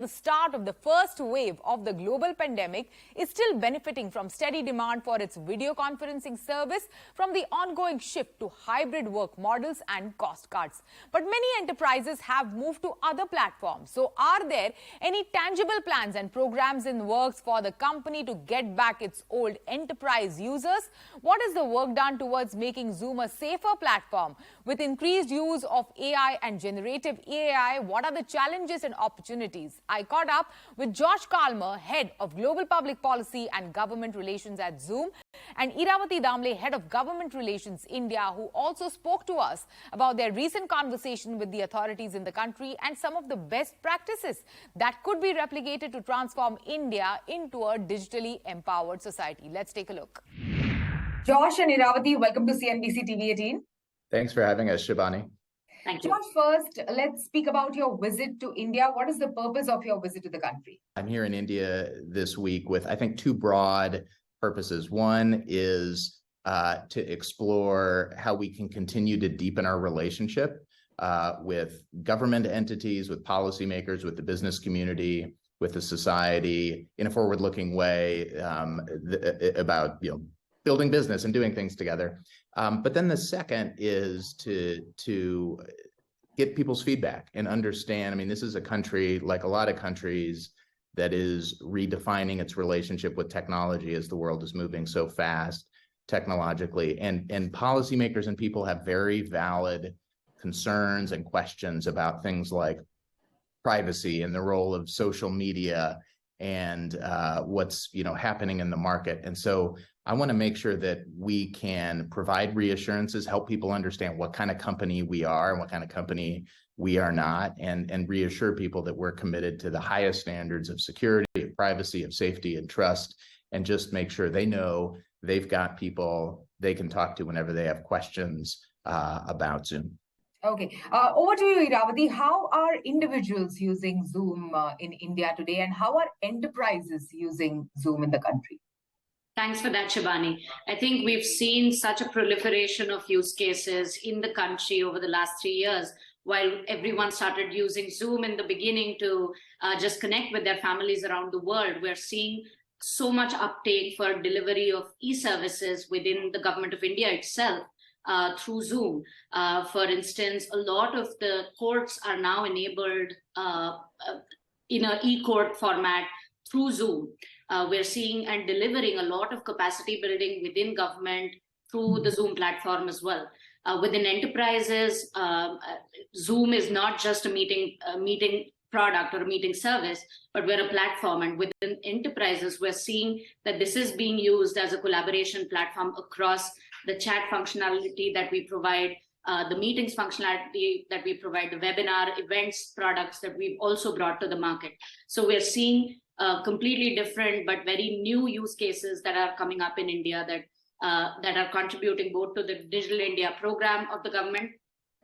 The start of the first wave of the global pandemic is still benefiting from steady demand for its video conferencing service from the ongoing shift to hybrid work models and cost cuts. But many enterprises have moved to other platforms. So are there any tangible plans and programs in works for the company to get back its old enterprise users? What is the work done towards making Zoom a safer platform? With increased use of AI and generative AI, what are the challenges and opportunities? I caught up with Josh Kallmer, Head of Global Public Policy and Government Relations at Zoom, and Iravati Damle, Head of Government Relations India, who also spoke to us about their recent conversation with the authorities in the country and some of the best practices that could be replicated to transform India into a digitally empowered society. Let's take a look. Josh and Iravati, welcome to CNBC-TV18. Thanks for having us, Shibani. Thank you. Josh, first, let's speak about your visit to India. What is the purpose of your visit to the country? I'm here in India this week with, I think, two broad purposes. One is to explore how we can continue to deepen our relationship with government entities, with policymakers, with the business community, with the society in a forward-looking way about building business and doing things together. But then the second is to get people's feedback and understand. I mean, this is a country, like a lot of countries, that is redefining its relationship with technology as the world is moving so fast technologically. And policymakers and people have very valid concerns and questions about things like privacy and the role of social media and what's happening in the market. And so I want to make sure that we can provide reassurances, help people understand what kind of company we are and what kind of company we are not, and reassure people that we're committed to the highest standards of security, of privacy, of safety and trust, and just make sure they know they've got people they can talk to whenever they have questions about Zoom. Okay. Over to you, Iravati. How are individuals using Zoom in India today, and how are enterprises using Zoom in the country? Thanks for that, Shibani. I think we've seen such a proliferation of use cases in the country over the last 3 years. While everyone started using Zoom in the beginning to just connect with their families around the world, we're seeing so much uptake for delivery of e-services within the government of India itself through Zoom. For instance, a lot of the courts are now enabled in an e-court format through Zoom. We're seeing and delivering a lot of capacity building within government through the Zoom platform as well. Within enterprises, Zoom is not just a meeting product or a meeting service, but we're a platform. And within enterprises, we're seeing that this is being used as a collaboration platform across the chat functionality that we provide, the meetings functionality that we provide, the webinar events products that we've also brought to the market. So we're seeing completely different but very new use cases that are coming up in India that are contributing both to the Digital India program of the government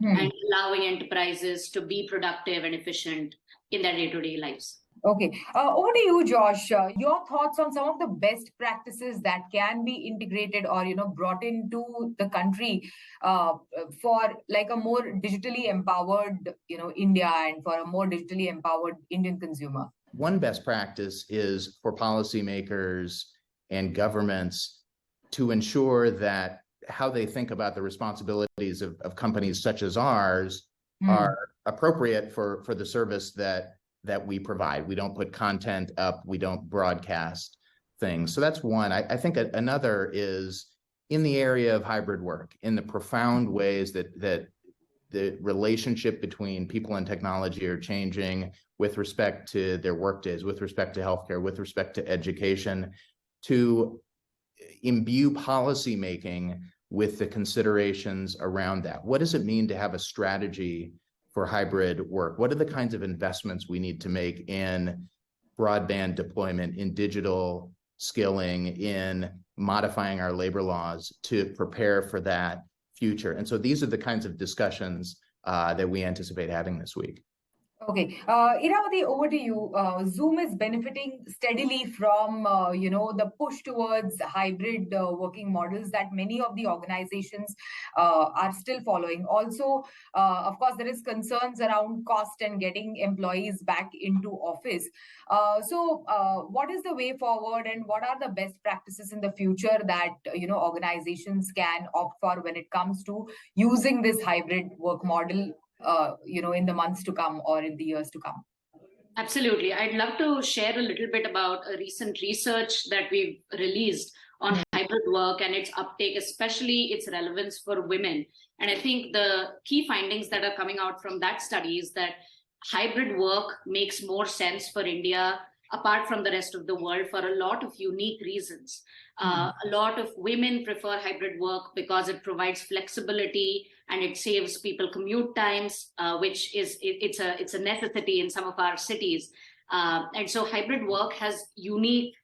and allowing enterprises to be productive and efficient in their day-to-day lives. Okay. Over to you, Josh. Your thoughts on some of the best practices that can be integrated or, brought into the country for like a more digitally empowered, India, and for a more digitally empowered Indian consumer? One best practice is for policymakers and governments to ensure that how they think about the responsibilities of companies such as ours are appropriate for the service that we provide. We don't put content up, we don't broadcast things. So that's one. I think another is in the area of hybrid work, in the profound ways that the relationship between people and technology are changing with respect to their work days, with respect to healthcare, with respect to education, to imbue policymaking with the considerations around that. What does it mean to have a strategy for hybrid work? What are the kinds of investments we need to make in broadband deployment, in digital skilling, in modifying our labor laws to prepare for that future? And so these are the kinds of discussions that we anticipate having this week. Okay, Iravati, over to you. Zoom is benefiting steadily from, the push towards hybrid working models that many of the organizations are still following. Also, of course, there is concerns around cost and getting employees back into office. What is the way forward, and what are the best practices in the future that organizations can opt for when it comes to using this hybrid work model? In the months to come or in the years to come. Absolutely. I'd love to share a little bit about a recent research that we've released on hybrid work and its uptake, especially its relevance for women. And I think the key findings that are coming out from that study is that hybrid work makes more sense for India apart from the rest of the world for a lot of unique reasons. A lot of women prefer hybrid work because it provides flexibility and it saves people commute times, which is it's a necessity in some of our cities. And so hybrid work has a unique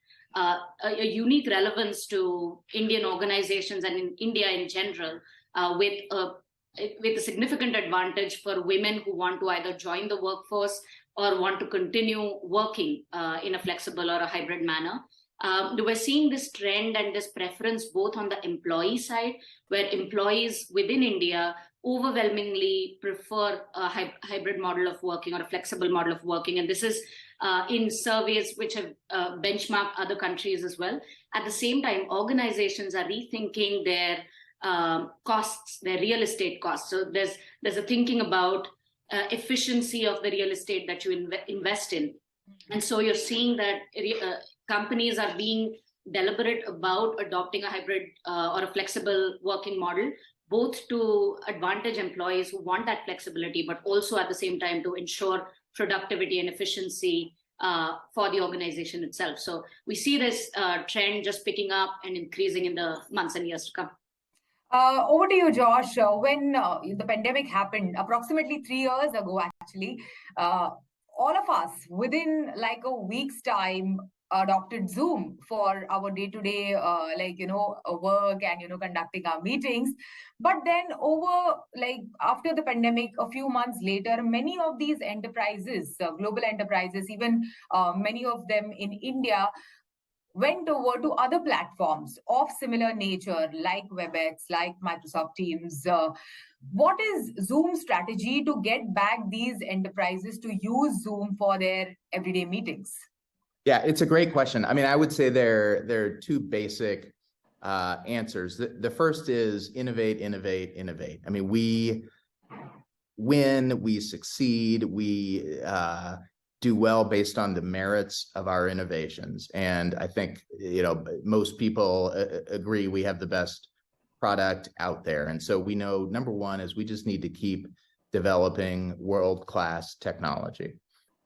relevance to Indian organizations and in India in general, with a significant advantage for women who want to either join the workforce or want to continue working in a flexible or a hybrid manner. We're seeing this trend and this preference both on the employee side, where employees within India overwhelmingly prefer a hybrid model of working or a flexible model of working. And this is in surveys which have benchmarked other countries as well. At the same time, organizations are rethinking their costs, their real estate costs. So there's a thinking about efficiency of the real estate that you invest in. And so you're seeing that companies are being deliberate about adopting a hybrid or a flexible working model, both to advantage employees who want that flexibility, but also at the same time to ensure productivity and efficiency for the organization itself. So we see this trend just picking up and increasing in the months and years to come. Over to you, Josh. When the pandemic happened, approximately 3 years ago, actually, all of us within like a week's time adopted Zoom for our day-to-day, work and, conducting our meetings. But then after the pandemic, a few months later, many of these enterprises, global enterprises, even many of them in India, went over to other platforms of similar nature, like WebEx, like Microsoft Teams. What is Zoom's strategy to get back these enterprises to use Zoom for their everyday meetings? Yeah, it's a great question. I mean, I would say there are two basic answers. The first is innovate, innovate, innovate. I mean, we win, we succeed, we do well based on the merits of our innovations. And I think, most people agree we have the best product out there. And so we know, number one is we just need to keep developing world-class technology.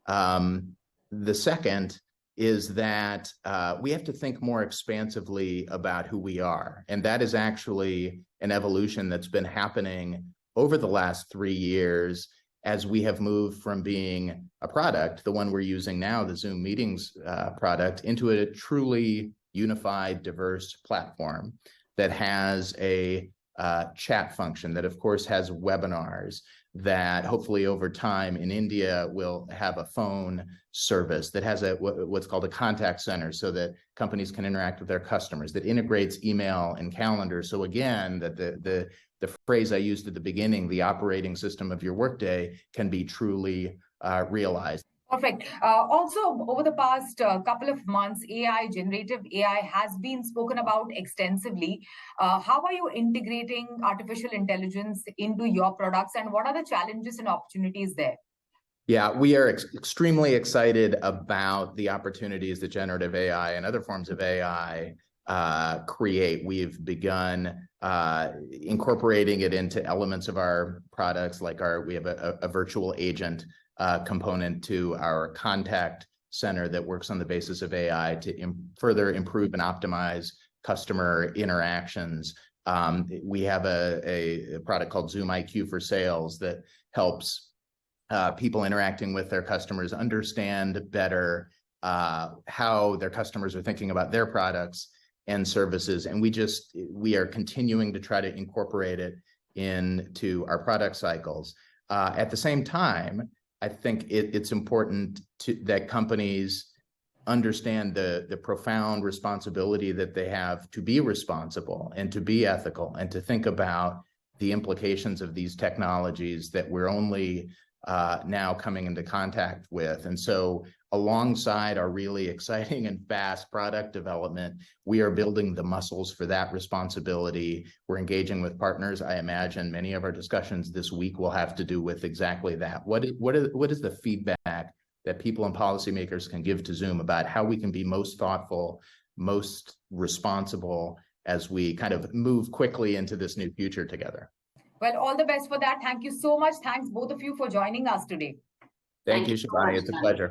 The second is that we have to think more expansively about who we are. And that is actually an evolution that's been happening over the last 3 years as we have moved from being a product, the one we're using now, the Zoom Meetings product, into a truly unified, diverse platform that has a chat function, that of course has webinars, that hopefully over time in India will have a phone service, that has what's called a contact center so that companies can interact with their customers, that integrates email and calendar. So again, that the phrase I used at the beginning, the operating system of your workday, can be truly realized. Perfect. Also, over the past couple of months, generative AI has been spoken about extensively. How are you integrating artificial intelligence into your products, and what are the challenges and opportunities there? Yeah, we are extremely excited about the opportunities that generative AI and other forms of AI create. We've begun incorporating it into elements of our products, like we have a virtual agent component to our contact center that works on the basis of AI to further improve and optimize customer interactions. We have a product called Zoom IQ for Sales that helps people interacting with their customers understand better how their customers are thinking about their products and services. And we are continuing to try to incorporate it into our product cycles. At the same time, I think it's important that companies understand the profound responsibility that they have to be responsible and to be ethical and to think about the implications of these technologies that we're only now coming into contact with. And so alongside our really exciting and fast product development, we are building the muscles for that responsibility. We're engaging with partners. I imagine many of our discussions this week will have to do with exactly that. What is the feedback that people and policymakers can give to Zoom about how we can be most thoughtful, most responsible as we kind of move quickly into this new future together? Well, all the best for that. Thank you so much. Thanks both of you for joining us today. Thank you, Shivani. It's a pleasure.